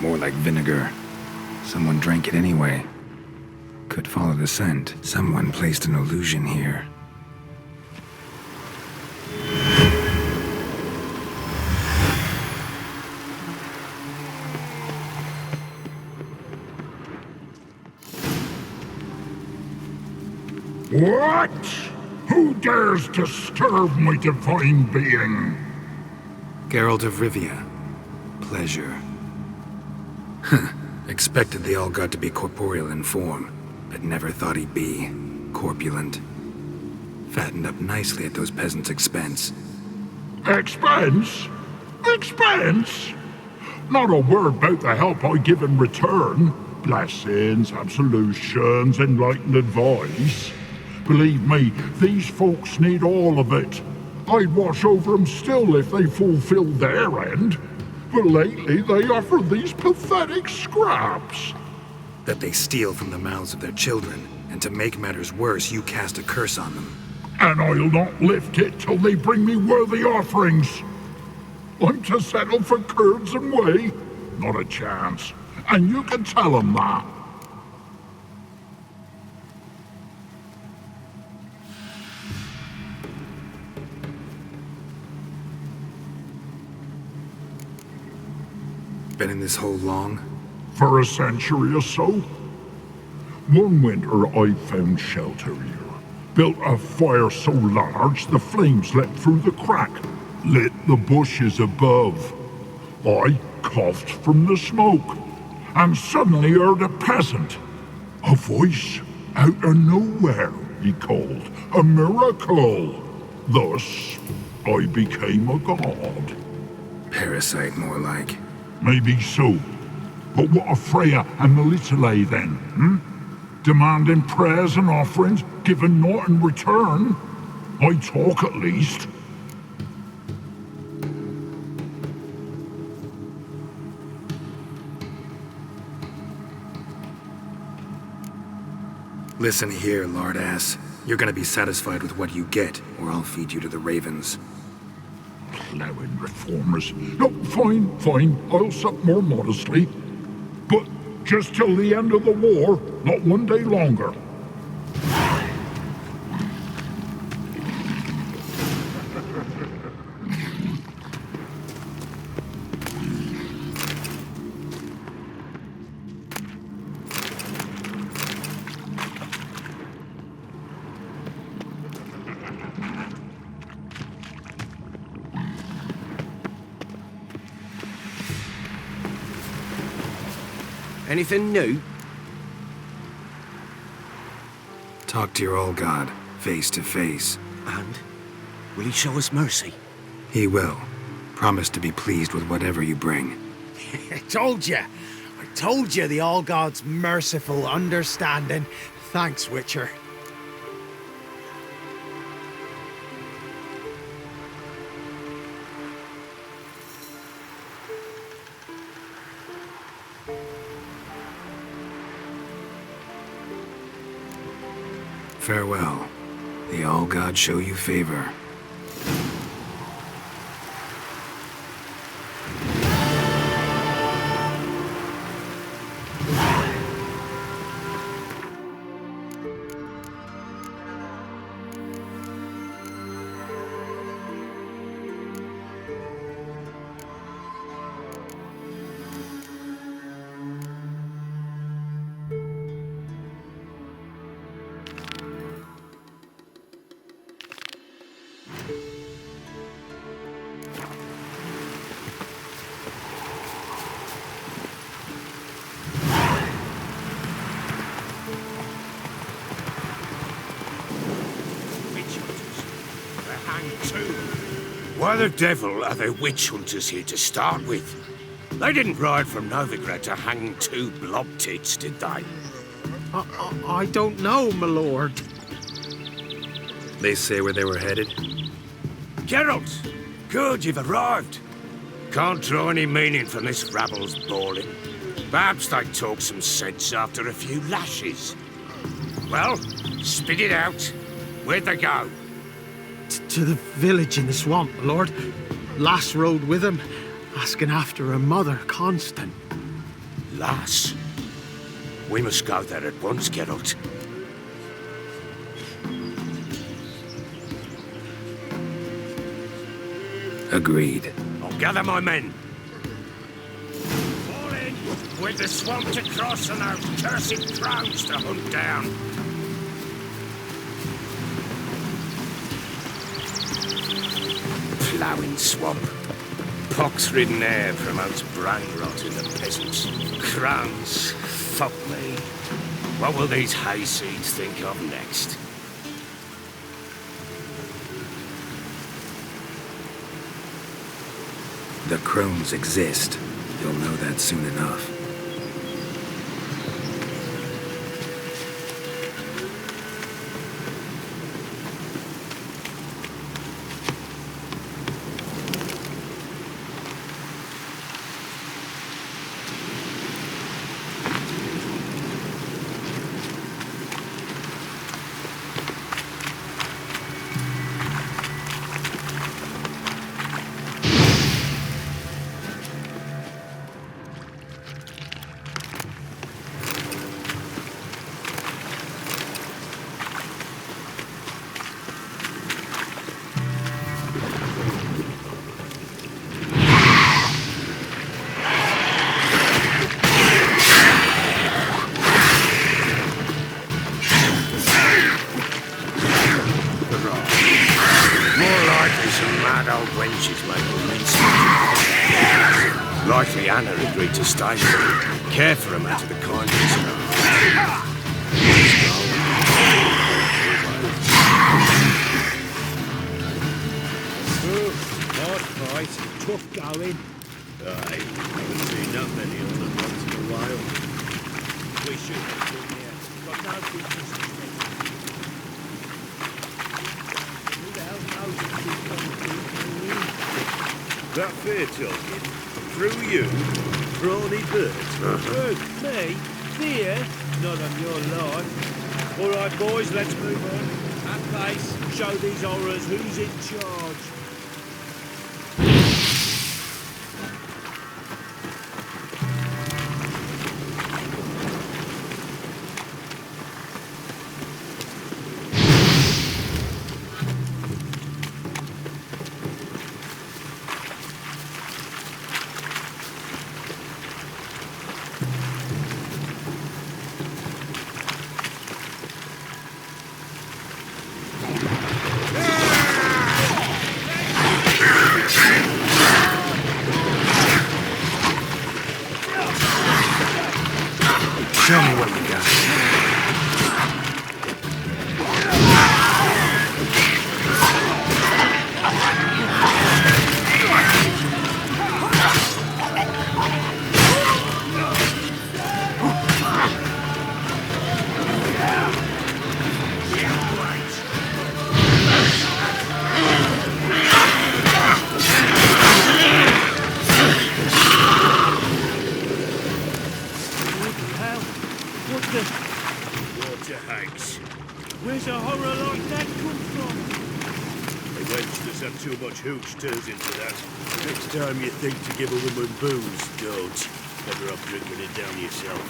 More like vinegar. Someone drank it anyway. Could follow the scent. Someone placed an illusion here. What? Who dares disturb my divine being? Geralt of Rivia. Pleasure. Expected the All-God to be corporeal in form, but never thought he'd be corpulent. Fattened up nicely at those peasants' expense. Expense? Expense? Not a word about the help I give in return. Blessings, absolutions, enlightened advice. Believe me, these folks need all of it. I'd watch over them still if they fulfilled their end. But lately they offer these pathetic scraps. That they steal from the mouths of their children, and to make matters worse, you cast a curse on them. And I'll not lift it till they bring me worthy offerings. I'm to settle for curds and whey? Not a chance. And you can tell them that. Been in this hole long? For a century or so. One winter I found shelter here. Built a fire so large the flames leapt through the crack, lit the bushes above. I coughed from the smoke, and suddenly heard a peasant. A voice out of nowhere, he called. A miracle. Thus, I became a god. Parasite, more like. Maybe so. But what of Freya and Melitele then, Demanding prayers and offerings, given naught in return? I talk at least. Listen here, lard-ass. You're gonna be satisfied with what you get, or I'll feed you to the ravens. Ploughing reformers. No, fine. I'll sup more modestly. But just till the end of the war, not one day longer. Anything new? Talk to your old god, face to face. And? Will he show us mercy? He will. Promise to be pleased with whatever you bring. I told you the All-God's merciful, understanding. Thanks, Witcher. Farewell. The All-God show you favor. Why the devil are there witch hunters here to start with? They didn't ride from Novigrad to hang two blob tits, did they? I don't know, my lord. They say where they were headed? Geralt! Good, you've arrived. Can't draw any meaning from this rabble's bawling. Perhaps they talk some sense after a few lashes. Well, spit it out. Where'd they go? To the village in the swamp, my lord. Lass rode with him, asking after her mother, Constant. Lass? We must go there at once, Geralt. Agreed. I'll gather my men. Fall in, with the swamp to cross and our cursed crows to hunt down. Ploughing swamp. Pox-ridden air promotes brain rot in the peasants. Crows, fuck me. What will these hayseeds think of next? The crones exist. You'll know that soon enough. Likely Anna agreed to stay there, care for him out of the kindness of her heart. Nice fight, tough going. Aye, haven't seen that many of them once in a while. We should have been here, but no business to make. Who the hell knows if she's coming through? That fair talking? Through you? Brawny birds? Who? Me? Fear? Not on your life. All right, boys, let's move on. At pace, show these horrors who's in charge. Show me what you got. Water hags. Where's a horror like that come from? The wench that's had too much hooch turns into that. Next time you think to give a woman booze, don't. Better off drinking it down yourself.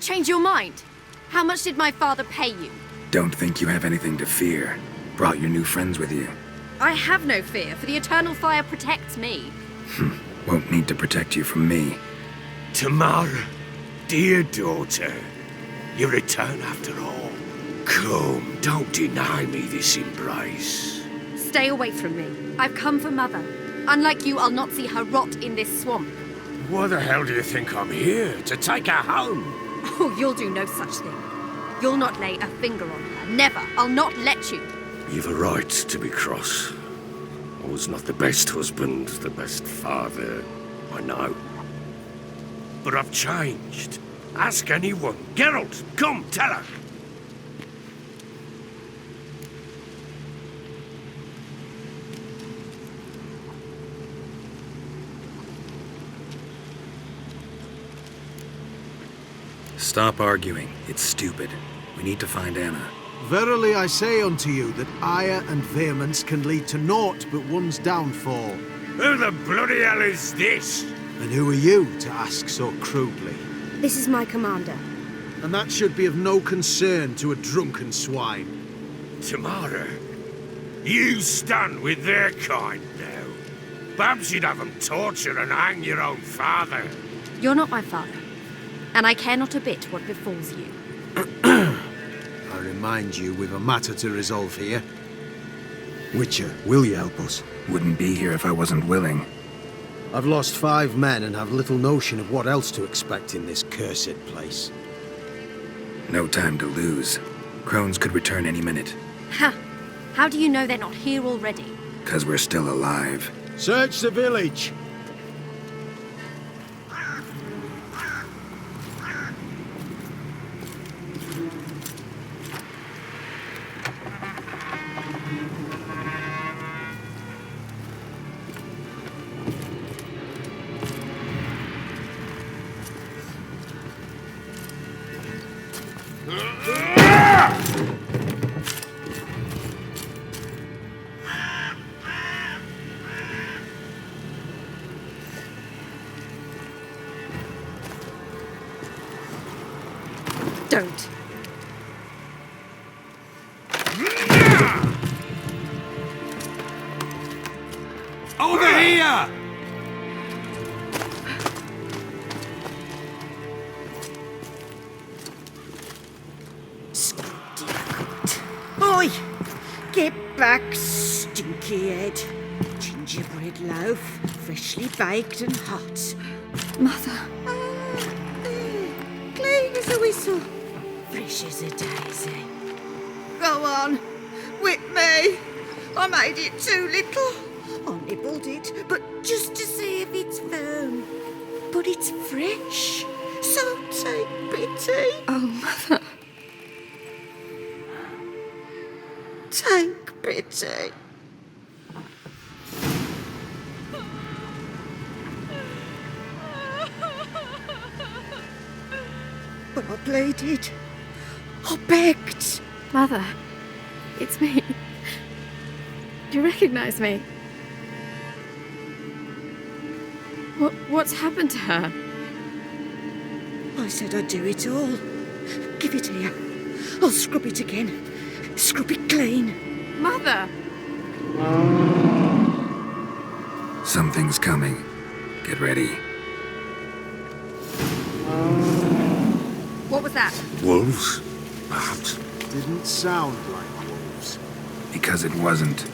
Change your mind. How much did my father pay you? Don't think you have anything to fear. Brought your new friends with you. I have no fear, for the eternal fire protects me. Won't need to protect you from me. Tamara, Dear daughter, you return after all. Come, don't deny me this embrace. Stay away from me. I've come for Mother. Unlike you, I'll not see her rot in this swamp. Why the hell do you think I'm here? To take her home? Oh, you'll do no such thing. You'll not lay a finger on her. Never. I'll not let you. You've a right to be cross. I was not the best husband, the best father, I know. But I've changed. Ask anyone. Geralt, come, tell her. Stop arguing. It's stupid. We need to find Anna. Verily I say unto you that ire and vehemence can lead to naught but one's downfall. Who the bloody hell is this? And who are you to ask so crudely? This is my commander. And that should be of no concern to a drunken swine. Tamara, you stand with their kind now. Perhaps you'd have them torture and hang your own father. You're not my father. And I care not a bit what befalls you. I remind you, we've a matter to resolve here. Witcher, will you help us? Wouldn't be here if I wasn't willing. I've lost 5 men and have little notion of what else to expect in this cursed place. No time to lose. Crones could return any minute. Ha! How do you know they're not here already? 'Cause we're still alive. Search the village! Don't. Over here! Oi! Get back, stinky head. Gingerbread loaf, freshly baked and hot. Mother. Clean as a whistle. Fresh as a daisy. Go on, whip me. I made it too little. I nibbled it, but just to see if it's firm. But it's fresh, so take pity. Oh, Mother. Take pity. But I pleaded. I begged. Mother, it's me. Do you recognize me? What's happened to her? I said I'd do it all. Give it here. I'll scrub it again. Scrub it clean. Mother! Something's coming. Get ready. What was that? Wolves? Perhaps. Didn't sound like wolves. Because it wasn't.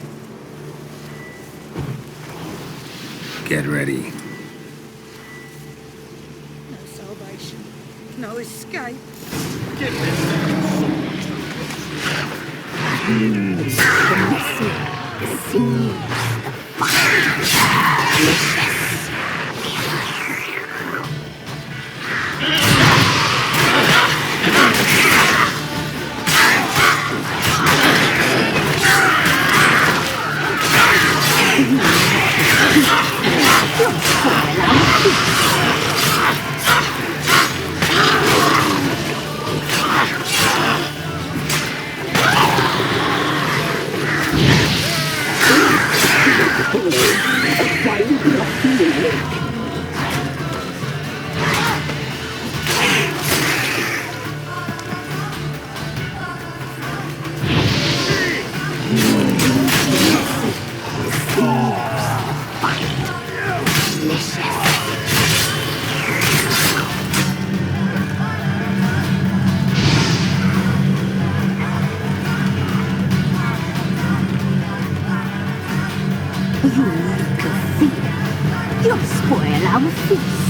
Get ready. No salvation. No escape. The mercy, the sinews, the fire, spoil our feast.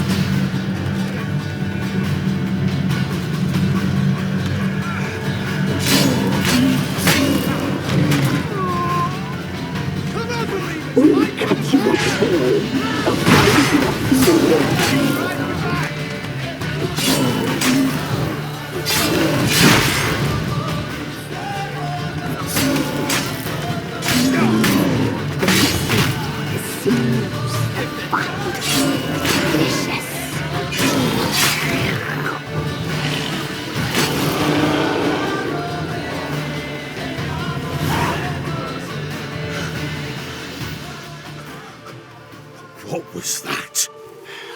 What was that?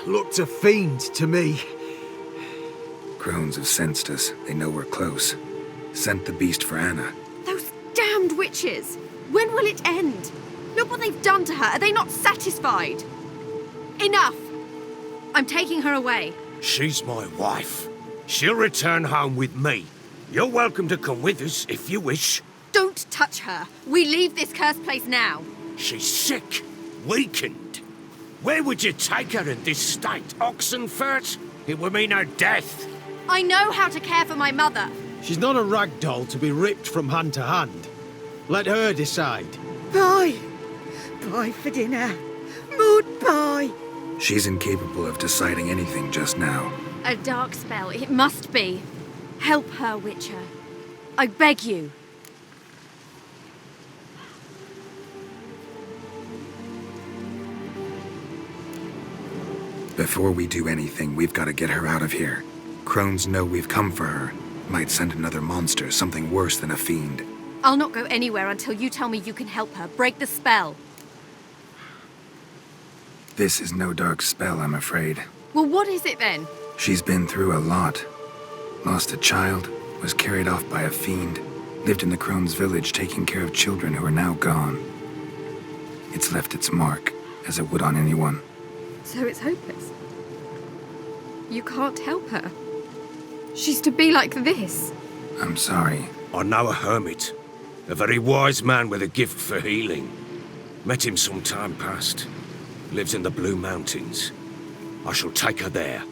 Looked a fiend to me. Crones have sensed us. They know we're close. Sent the beast for Anna. Those damned witches! When will it end? Look what they've done to her. Are they not satisfied? Enough! I'm taking her away. She's my wife. She'll return home with me. You're welcome to come with us if you wish. Don't touch her. We leave this cursed place now. She's sick, weakened. Where would you take her in this state? Oxenfurt? It would mean her death. I know how to care for my mother. She's not a rag doll to be ripped from hand to hand. Let her decide. Bye. Bye for dinner. Maud, bye. She's incapable of deciding anything just now. A dark spell. It must be. Help her, Witcher. I beg you. Before we do anything, we've got to get her out of here. Crones know we've come for her. Might send another monster, something worse than a fiend. I'll not go anywhere until you tell me you can help her. Break the spell. This is no dark spell, I'm afraid. Well, what is it then? She's been through a lot. Lost a child, was carried off by a fiend, lived in the Crones' village taking care of children who are now gone. It's left its mark, as it would on anyone. So it's hopeless. You can't help her. She's to be like this. I'm sorry. I know a hermit. A very wise man with a gift for healing. Met him some time past. Lives in the Blue Mountains. I shall take her there.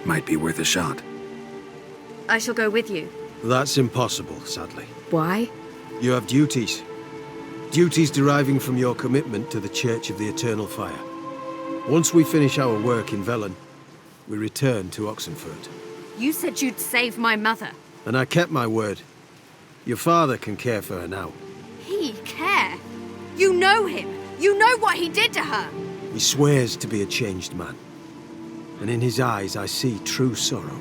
Might be worth a shot. I shall go with you. That's impossible, sadly. Why? You have duties. Duties deriving from your commitment to the Church of the Eternal Fire. Once we finish our work in Velen, we return to Oxenfurt. You said you'd save my mother. And I kept my word. Your father can care for her now. He care? You know him. You know what he did to her. He swears to be a changed man. And in his eyes I see true sorrow.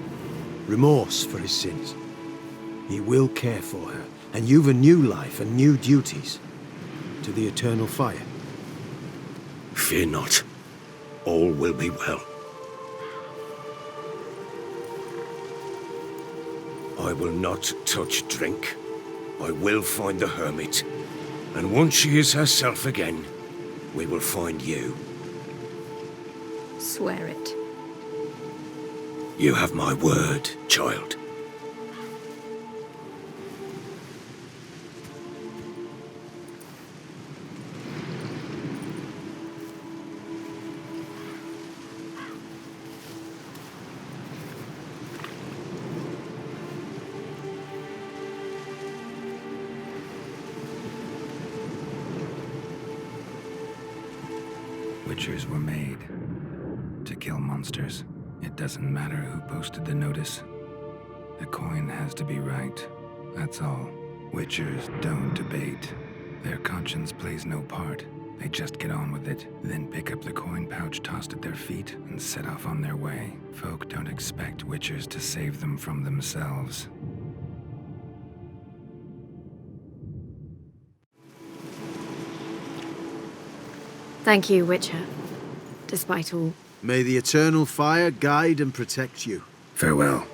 Remorse for his sins. He will care for her. And you've a new life and new duties. To the Eternal Fire. Fear not. All will be well. I will not touch drink. I will find the hermit. And once she is herself again, we will find you. Swear it. You have my word, child. Witchers were made to kill monsters. It doesn't matter who posted the notice. The coin has to be right. That's all. Witchers don't debate. Their conscience plays no part. They just get on with it, then pick up the coin pouch tossed at their feet and set off on their way. Folk don't expect witchers to save them from themselves. Thank you, Witcher. Despite all. May the Eternal Fire guide and protect you. Farewell.